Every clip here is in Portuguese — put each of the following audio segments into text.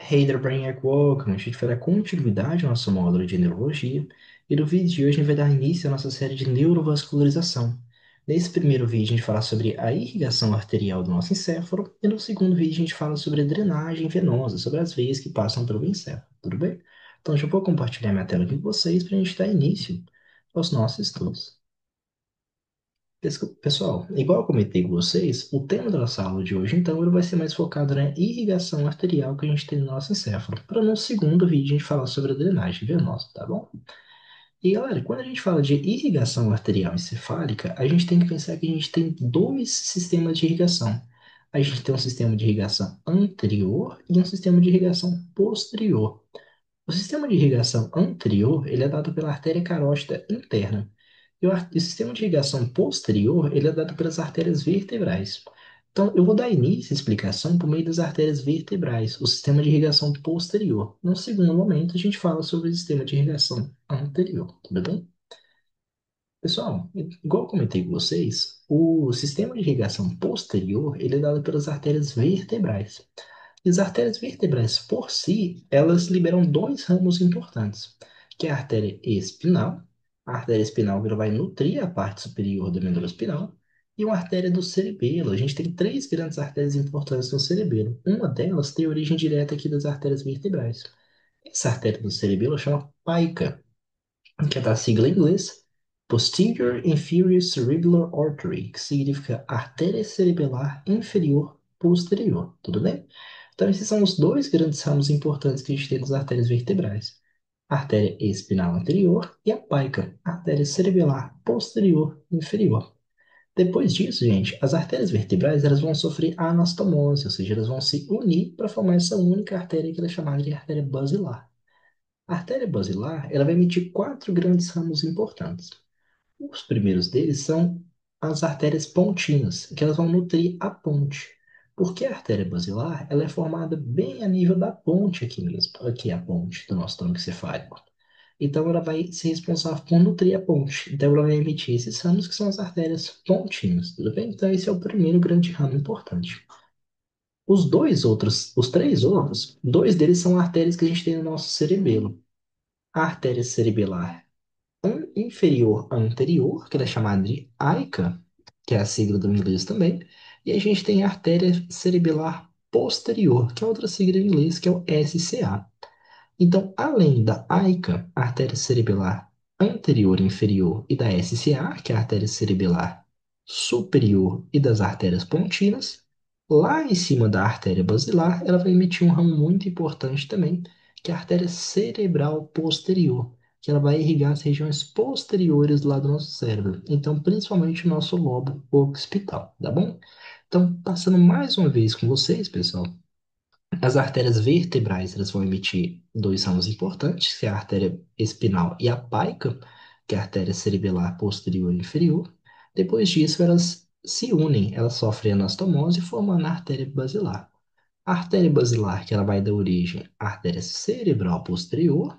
Hey there, Brainiac, welcome! A gente vai dar continuidade ao nosso módulo de neurologia e no vídeo de hoje a gente vai dar início à nossa série de neurovascularização. Nesse primeiro vídeo a gente fala sobre a irrigação arterial do nosso encéfalo e no segundo vídeo a gente fala sobre a drenagem venosa, sobre as veias que passam pelo encéfalo, tudo bem? Então já vou compartilhar minha tela aqui com vocês para a gente dar início aos nossos estudos. Pessoal, igual eu comentei com vocês, o tema da nossa aula de hoje, então, ele vai ser mais focado na irrigação arterial que a gente tem no nosso encéfalo, para no segundo vídeo a gente falar sobre a drenagem venosa, tá bom? E galera, quando a gente fala de irrigação arterial encefálica, a gente tem que pensar que a gente tem dois sistemas de irrigação. A gente tem um sistema de irrigação anterior e um sistema de irrigação posterior. O sistema de irrigação anterior, ele é dado pela artéria carótida interna. E o sistema de irrigação posterior, ele é dado pelas artérias vertebrais. Então, eu vou dar início à explicação por meio das artérias vertebrais, o sistema de irrigação posterior. No segundo momento, a gente fala sobre o sistema de irrigação anterior, tudo bem? Pessoal, igual eu comentei com vocês, o sistema de irrigação posterior, ele é dado pelas artérias vertebrais. E as artérias vertebrais, por si, elas liberam dois ramos importantes, que é a artéria espinal. A artéria espinal ela vai nutrir a parte superior da medula espinal. E uma artéria do cerebelo. A gente tem três grandes artérias importantes no cerebelo. Uma delas tem origem direta aqui das artérias vertebrais. Essa artéria do cerebelo chama PICA, que é da sigla em inglês, Posterior Inferior Cerebellar Artery, que significa artéria cerebelar inferior posterior, tudo bem? Então, esses são os dois grandes ramos importantes que a gente tem das artérias vertebrais. A artéria espinal anterior e a paica, artéria cerebelar posterior inferior. Depois disso, gente, as artérias vertebrais elas vão sofrer anastomose, ou seja, elas vão se unir para formar essa única artéria que ela é chamada de artéria basilar. A artéria basilar, ela vai emitir quatro grandes ramos importantes. Os primeiros deles são as artérias pontinas, que elas vão nutrir a ponte. Porque a artéria basilar, ela é formada bem a nível da ponte aqui mesmo. Aqui é a ponte do nosso tronco cefálico. Então, ela vai ser responsável por nutrir a ponte. Então, ela vai emitir esses ramos que são as artérias pontinas, tudo bem? Então, esse é o primeiro grande ramo importante. Os três outros, dois deles são artérias que a gente tem no nosso cerebelo. A artéria cerebelar inferior anterior, que ela é chamada de AICA, que é a sigla do inglês também, e a gente tem a artéria cerebelar posterior, que é outra sigla em inglês, que é o SCA. Então, além da AICA, artéria cerebelar anterior e inferior, e da SCA, que é a artéria cerebelar superior, e das artérias pontinas, lá em cima da artéria basilar, ela vai emitir um ramo muito importante também, que é a artéria cerebral posterior, que ela vai irrigar as regiões posteriores lá do nosso cérebro, então principalmente o nosso lobo occipital, tá bom? Então, passando mais uma vez com vocês, pessoal, as artérias vertebrais elas vão emitir dois ramos importantes, que é a artéria espinal e a paica, que é a artéria cerebelar posterior e inferior. Depois disso, elas se unem, elas sofrem anastomose, formando a artéria basilar. A artéria basilar, que ela vai dar origem à artéria cerebral posterior,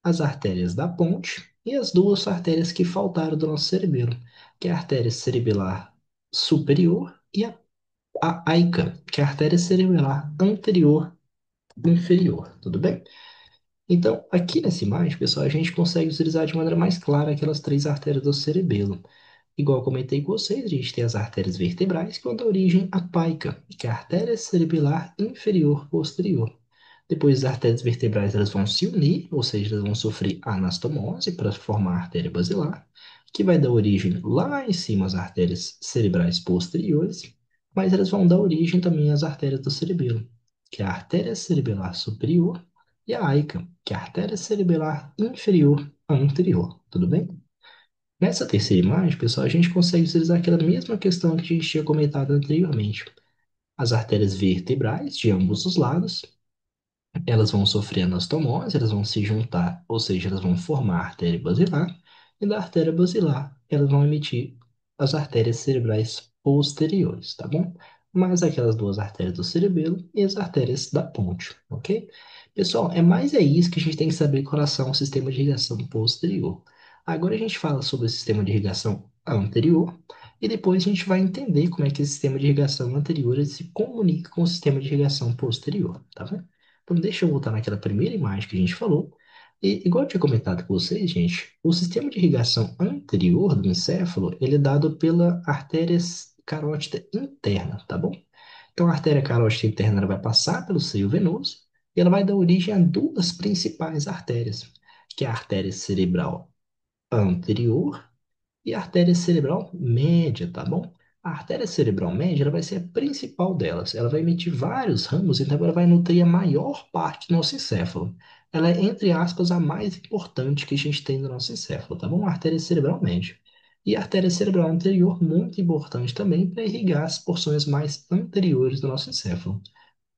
as artérias da ponte e as duas artérias que faltaram do nosso cerebelo, que é a artéria cerebelar superior e a AICA, que é a artéria cerebelar anterior inferior, tudo bem? Então, aqui nessa imagem, pessoal, a gente consegue visualizar de maneira mais clara aquelas três artérias do cerebelo. Igual eu comentei com vocês, a gente tem as artérias vertebrais que vão dar origem à paica, que é a artéria cerebelar inferior posterior. Depois, as artérias vertebrais elas vão se unir, ou seja, elas vão sofrer anastomose para formar a artéria basilar, que vai dar origem lá em cima às artérias cerebrais posteriores, mas elas vão dar origem também às artérias do cerebelo, que é a artéria cerebelar superior e a AICA, que é a artéria cerebelar inferior anterior. Tudo bem? Nessa terceira imagem, pessoal, a gente consegue visualizar aquela mesma questão que a gente tinha comentado anteriormente. As artérias vertebrais de ambos os lados, elas vão sofrer anastomose, elas vão se juntar, ou seja, elas vão formar a artéria basilar, e da artéria basilar, elas vão emitir as artérias cerebrais posteriores, tá bom? Mais aquelas duas artérias do cerebelo e as artérias da ponte, ok? Pessoal, é isso que a gente tem que saber com relação ao sistema de irrigação posterior. Agora a gente fala sobre o sistema de irrigação anterior, e depois a gente vai entender como é que esse sistema de irrigação anterior ele se comunica com o sistema de irrigação posterior, tá bom? Então, deixa eu voltar naquela primeira imagem que a gente falou. E, igual eu tinha comentado com vocês, gente, o sistema de irrigação anterior do encéfalo, ele é dado pela artéria carótida interna, tá bom? Então, a artéria carótida interna ela vai passar pelo seio venoso e ela vai dar origem a duas principais artérias, que é a artéria cerebral anterior e a artéria cerebral média, tá bom? A artéria cerebral média ela vai ser a principal delas. Ela vai emitir vários ramos, então ela vai nutrir a maior parte do nosso encéfalo. Ela é, entre aspas, a mais importante que a gente tem no nosso encéfalo, tá bom? A artéria cerebral média. E a artéria cerebral anterior, muito importante também para irrigar as porções mais anteriores do nosso encéfalo.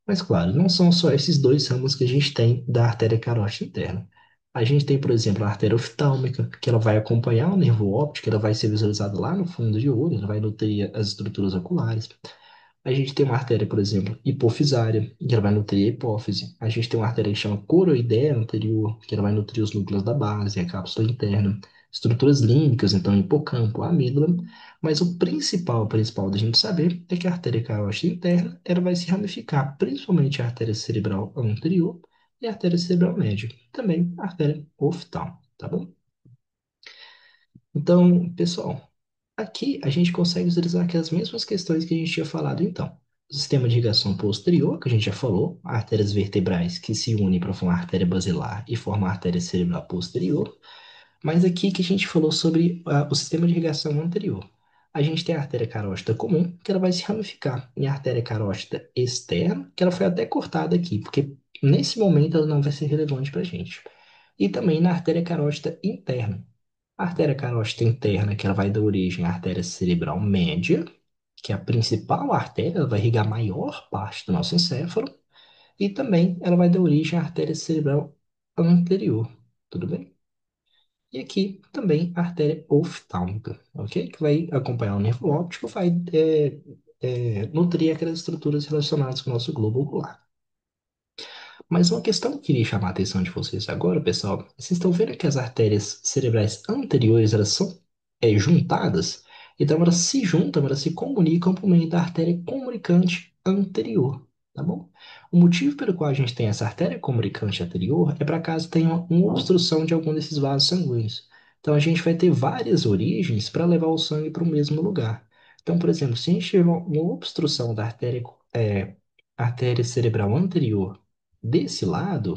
Mas, claro, não são só esses dois ramos que a gente tem da artéria carótida interna. A gente tem, por exemplo, a artéria oftálmica, que ela vai acompanhar o nervo óptico, ela vai ser visualizada lá no fundo de olho, ela vai nutrir as estruturas oculares. A gente tem uma artéria, por exemplo, hipofisária, que ela vai nutrir a hipófise. A gente tem uma artéria que chama coroideia anterior, que ela vai nutrir os núcleos da base, a cápsula interna. Estruturas límbicas, então hipocampo, a amígdala. Mas o principal da gente saber é que a artéria carótida interna, ela vai se ramificar, principalmente a artéria cerebral anterior e a artéria cerebral média. Também a artéria oftálmica, tá bom? Então, pessoal, aqui a gente consegue utilizar aquelas mesmas questões que a gente tinha falado então. O sistema de irrigação posterior, que a gente já falou, artérias vertebrais que se unem para formar a artéria basilar e formar a artéria cerebral posterior. Mas aqui que a gente falou sobre o sistema de irrigação anterior. A gente tem a artéria carótida comum, que ela vai se ramificar em artéria carótida externa, que ela foi até cortada aqui, porque nesse momento ela não vai ser relevante para a gente. E também na artéria carótida interna. A artéria carótida interna, que ela vai dar origem à artéria cerebral média, que é a principal artéria, ela vai irrigar a maior parte do nosso encéfalo, e também ela vai dar origem à artéria cerebral anterior, tudo bem? E aqui também a artéria oftálmica, ok? Que vai acompanhar o nervo óptico, vai nutrir aquelas estruturas relacionadas com o nosso globo ocular. Mas uma questão que eu queria chamar a atenção de vocês agora, pessoal, vocês estão vendo que as artérias cerebrais anteriores, elas são juntadas? Então elas se juntam, elas se comunicam por meio da artéria comunicante anterior, tá bom? O motivo pelo qual a gente tem essa artéria comunicante anterior é para caso tenha uma obstrução de algum desses vasos sanguíneos. Então a gente vai ter várias origens para levar o sangue para o mesmo lugar. Então, por exemplo, se a gente tiver uma obstrução da artéria cerebral anterior desse lado,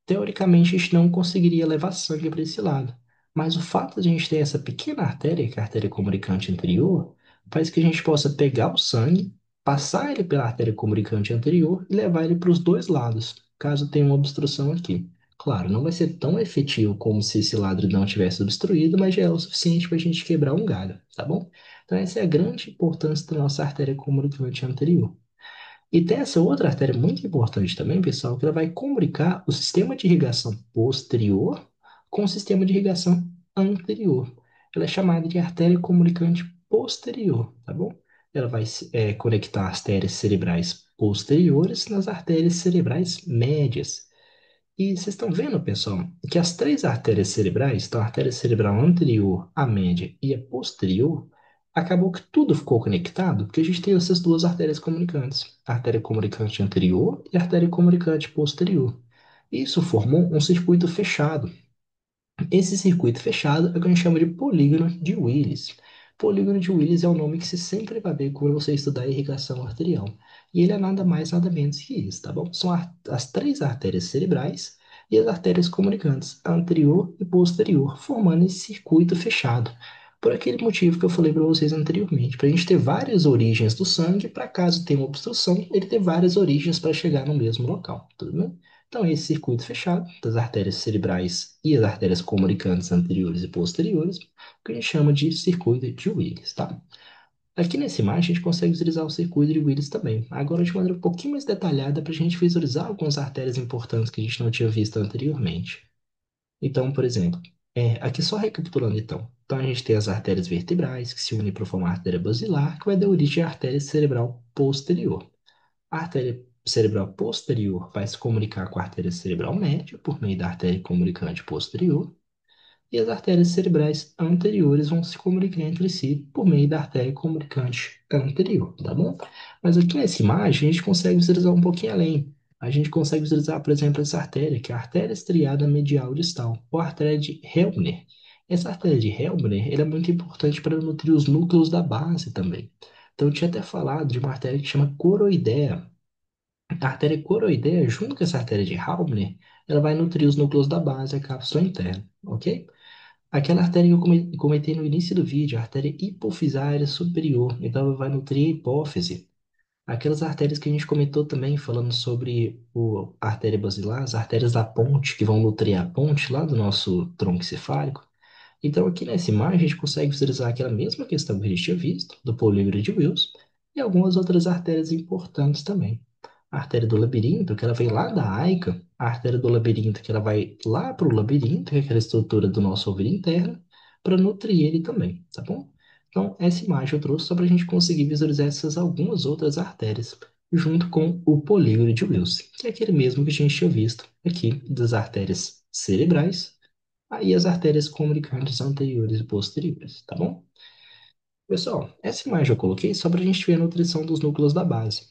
teoricamente a gente não conseguiria levar sangue para esse lado. Mas o fato de a gente ter essa pequena artéria, que é a artéria comunicante anterior, faz que a gente possa pegar o sangue, passar ele pela artéria comunicante anterior e levar ele para os dois lados, caso tenha uma obstrução aqui. Claro, não vai ser tão efetivo como se esse lado não tivesse obstruído, mas já é o suficiente para a gente quebrar um galho, tá bom? Então, essa é a grande importância da nossa artéria comunicante anterior. E tem essa outra artéria muito importante também, pessoal, que ela vai comunicar o sistema de irrigação posterior com o sistema de irrigação anterior. Ela é chamada de artéria comunicante posterior, tá bom? Ela vai conectar artérias cerebrais posteriores nas artérias cerebrais médias. E vocês estão vendo, pessoal, que as três artérias cerebrais, então a artéria cerebral anterior, a média e a posterior, acabou que tudo ficou conectado, porque a gente tem essas duas artérias comunicantes, a artéria comunicante anterior e a artéria comunicante posterior. Isso formou um circuito fechado. Esse circuito fechado é o que a gente chama de polígono de Willis. Polígono de Willis é o nome que você sempre vai ver quando você estudar irrigação arterial. E ele é nada mais, nada menos que isso, tá bom? São as três artérias cerebrais e as artérias comunicantes, a anterior e posterior, formando esse circuito fechado. Por aquele motivo que eu falei para vocês anteriormente, para a gente ter várias origens do sangue, para caso tenha uma obstrução, ele ter várias origens para chegar no mesmo local, tudo bem? Então, esse circuito fechado das artérias cerebrais e as artérias comunicantes anteriores e posteriores, que a gente chama de circuito de Willis, tá? Aqui nessa imagem, a gente consegue visualizar o circuito de Willis também. Agora, de maneira um pouquinho mais detalhada, para a gente visualizar algumas artérias importantes que a gente não tinha visto anteriormente. Então, por exemplo, aqui só recapitulando então. Então, a gente tem as artérias vertebrais, que se unem para formar a artéria basilar, que vai dar origem à artéria cerebral posterior. A artéria cerebral posterior vai se comunicar com a artéria cerebral média por meio da artéria comunicante posterior, e as artérias cerebrais anteriores vão se comunicar entre si por meio da artéria comunicante anterior, tá bom? Mas aqui nessa imagem a gente consegue visualizar um pouquinho além. A gente consegue visualizar, por exemplo, essa artéria, que é a artéria estriada medial distal, ou artéria de Hebner. Essa artéria de Hebner, ela é muito importante para nutrir os núcleos da base também. Então, eu tinha até falado de uma artéria que chama coroidea. A artéria coroidea, junto com essa artéria de Hebner, ela vai nutrir os núcleos da base e a cápsula interna, ok? Aquela artéria que eu comentei no início do vídeo, a artéria hipofisária superior, então ela vai nutrir a hipófise. Aquelas artérias que a gente comentou também, falando sobre a artéria basilar, as artérias da ponte, que vão nutrir a ponte lá do nosso tronco encefálico. Então, aqui nessa imagem, a gente consegue visualizar aquela mesma questão que a gente tinha visto, do polímero de Wilson, e algumas outras artérias importantes também. A artéria do labirinto, que ela vem lá da aica, a artéria do labirinto, que ela vai lá para o labirinto, que é aquela estrutura do nosso ouvido interno, para nutrir ele também, tá bom? Então, essa imagem eu trouxe só para a gente conseguir visualizar essas algumas outras artérias, junto com o polígono de Wilson, que é aquele mesmo que a gente tinha visto aqui das artérias cerebrais, aí as artérias comunicantes anteriores e posteriores, tá bom? Pessoal, essa imagem eu coloquei só para a gente ver a nutrição dos núcleos da base.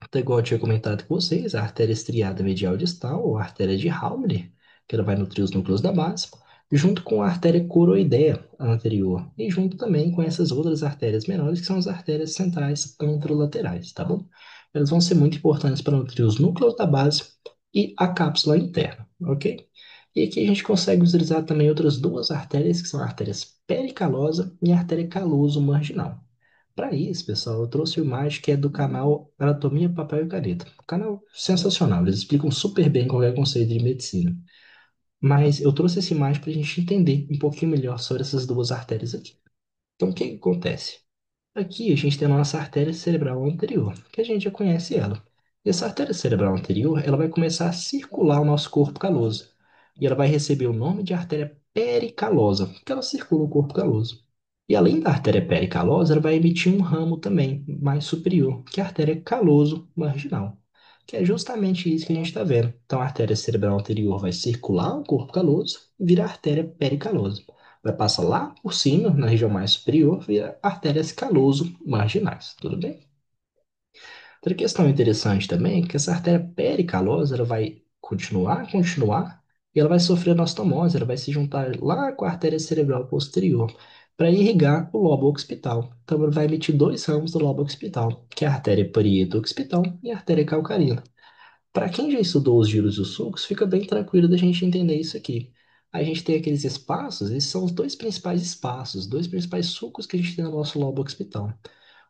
Então, igual eu tinha comentado com vocês, a artéria estriada medial distal, ou artéria de Halmler, que ela vai nutrir os núcleos da base, junto com a artéria coroidea anterior, e junto também com essas outras artérias menores, que são as artérias centrais anterolaterais, tá bom? Elas vão ser muito importantes para nutrir os núcleos da base e a cápsula interna, ok? E aqui a gente consegue visualizar também outras duas artérias, que são a artéria pericalosa e a artéria caloso marginal. Para isso, pessoal, eu trouxe uma imagem que é do canal Anatomia, Papel e Caneta. Um canal sensacional, eles explicam super bem qualquer conceito de medicina. Mas eu trouxe essa imagem para a gente entender um pouquinho melhor sobre essas duas artérias aqui. Então, o que que acontece? Aqui a gente tem a nossa artéria cerebral anterior, que a gente já conhece ela. E essa artéria cerebral anterior, ela vai começar a circular o nosso corpo caloso. E ela vai receber o nome de artéria pericalosa, porque ela circula o corpo caloso. E além da artéria pericalosa, ela vai emitir um ramo também, mais superior, que é a artéria caloso marginal. Que é justamente isso que a gente está vendo. Então, a artéria cerebral anterior vai circular o corpo caloso e vira artéria pericalosa. Vai passar lá por cima, na região mais superior, via artérias caloso-marginais, tudo bem? Outra questão interessante também é que essa artéria pericalosa, ela vai continuar, e ela vai sofrer anastomose, ela vai se juntar lá com a artéria cerebral posterior, para irrigar o lobo occipital. Então, ela vai emitir dois ramos do lobo occipital, que é a artéria parieto-occipital e a artéria calcarina. Para quem já estudou os giros e os sulcos, fica bem tranquilo da gente entender isso aqui. A gente tem aqueles espaços, esses são os dois principais espaços, dois principais sulcos que a gente tem no nosso lobo occipital.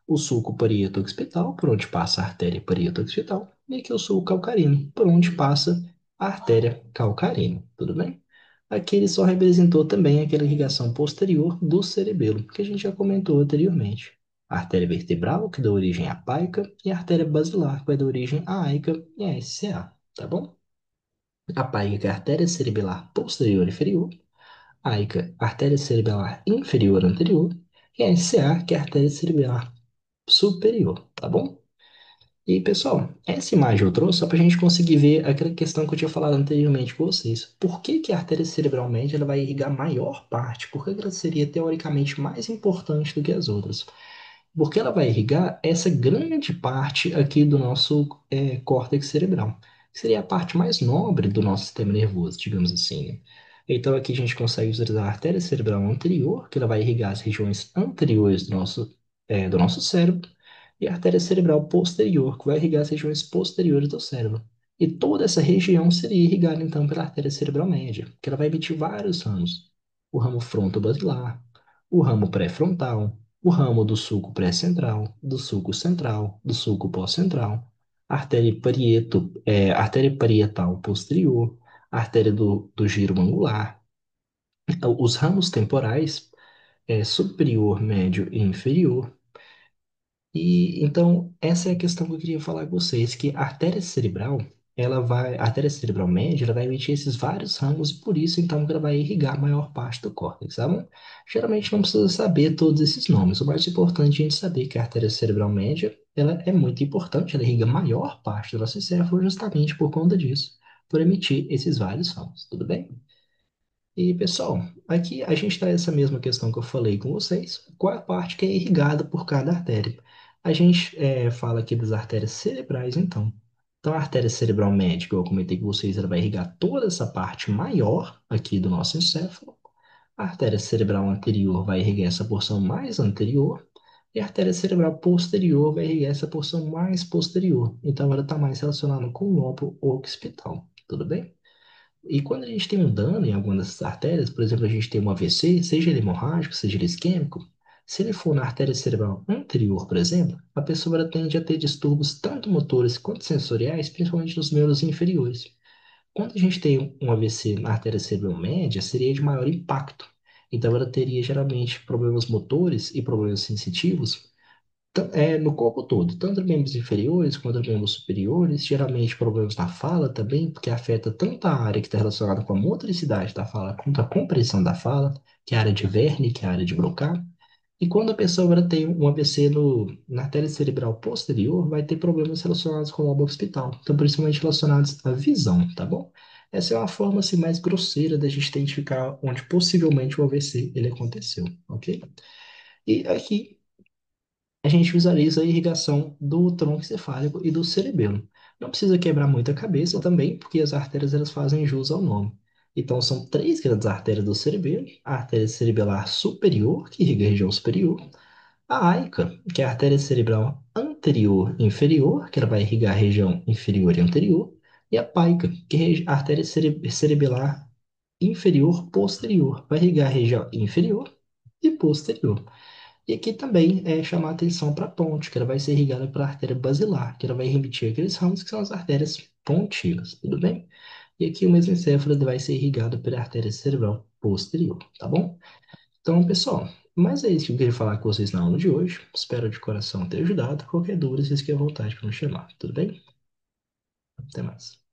O sulco parieto-occipital, por onde passa a artéria parieto-occipital, e aqui o sulco calcarino, por onde passa a artéria calcarina, tudo bem? Aqui ele só representou também aquela irrigação posterior do cerebelo, que a gente já comentou anteriormente. A artéria vertebral, que dá origem à paica, e a artéria basilar, que vai dar origem à aica e à SCA, tá bom? A paica, que é a artéria cerebelar posterior inferior, a aica, artéria cerebelar inferior anterior, e a SCA, que é a artéria cerebelar superior, tá bom? E pessoal, essa imagem eu trouxe só para a gente conseguir ver aquela questão que eu tinha falado anteriormente com vocês. Por que que a artéria cerebral média ela vai irrigar a maior parte? Por que que ela seria teoricamente mais importante do que as outras? Porque ela vai irrigar essa grande parte aqui do nosso córtex cerebral, que seria a parte mais nobre do nosso sistema nervoso, digamos assim, né? Então aqui a gente consegue visualizar a artéria cerebral anterior, que ela vai irrigar as regiões anteriores do nosso cérebro, e a artéria cerebral posterior, que vai irrigar as regiões posteriores do cérebro. E toda essa região seria irrigada então pela artéria cerebral média, que ela vai emitir vários ramos. O ramo fronto-basilar, o ramo pré-frontal, o ramo do sulco pré-central, do sulco central, do sulco pós-central, artéria parietal posterior, artéria do giro angular, os ramos temporais, superior, médio e inferior. E então, essa é a questão que eu queria falar com vocês, que a artéria cerebral, a artéria cerebral média, ela vai emitir esses vários ramos e por isso, então, que ela vai irrigar a maior parte do córtex, tá bom? Geralmente não precisa saber todos esses nomes, o mais importante é a gente saber que a artéria cerebral média, ela é muito importante, ela irriga a maior parte do nosso cérebro justamente por conta disso, por emitir esses vários ramos, tudo bem? E, pessoal, aqui a gente traz essa mesma questão que eu falei com vocês. Qual é a parte que é irrigada por cada artéria? A gente fala aqui das artérias cerebrais, então. Então, a artéria cerebral média, que eu comentei com vocês, ela vai irrigar toda essa parte maior aqui do nosso encéfalo. A artéria cerebral anterior vai irrigar essa porção mais anterior. E a artéria cerebral posterior vai irrigar essa porção mais posterior. Então, ela está mais relacionada com o lobo occipital. Tudo bem? E quando a gente tem um dano em alguma dessas artérias, por exemplo, a gente tem um AVC, seja ele hemorrágico, seja ele isquêmico, se ele for na artéria cerebral anterior, por exemplo, a pessoa ela tende a ter distúrbios tanto motores quanto sensoriais, principalmente nos membros inferiores. Quando a gente tem um AVC na artéria cerebral média, seria de maior impacto. Então, ela teria geralmente problemas motores e problemas sensitivos no corpo todo, tanto membros inferiores quanto membros superiores, geralmente problemas na fala também, porque afeta tanto a área que está relacionada com a motricidade da fala, quanto a compreensão da fala, que é a área de Wernicke, que é a área de Broca. E quando a pessoa ela tem um AVC na artéria cerebral posterior, vai ter problemas relacionados com o lobo occipital, então principalmente relacionados à visão, tá bom? Essa é uma forma assim, mais grosseira da gente identificar onde possivelmente o AVC ele aconteceu, ok? E aqui a gente visualiza a irrigação do tronco encefálico e do cerebelo. Não precisa quebrar muita cabeça também, porque as artérias elas fazem jus ao nome. Então, são três grandes artérias do cerebelo: a artéria cerebelar superior, que irriga a região superior, a áica, que é a artéria cerebral anterior e inferior, que ela vai irrigar a região inferior e anterior, e a paica, que é a artéria cerebelar inferior posterior, vai irrigar a região inferior e posterior. E aqui também é chamar atenção para a ponte, que ela vai ser irrigada pela artéria basilar, que ela vai remeter aqueles ramos que são as artérias pontilas, tudo bem? E aqui o mesmo encéfalo ele vai ser irrigado pela artéria cerebral posterior, tá bom? Então, pessoal, mas é isso que eu queria falar com vocês na aula de hoje. Espero de coração ter ajudado. Qualquer dúvida, vocês fiquem à vontade para me chamar, tudo bem? Até mais.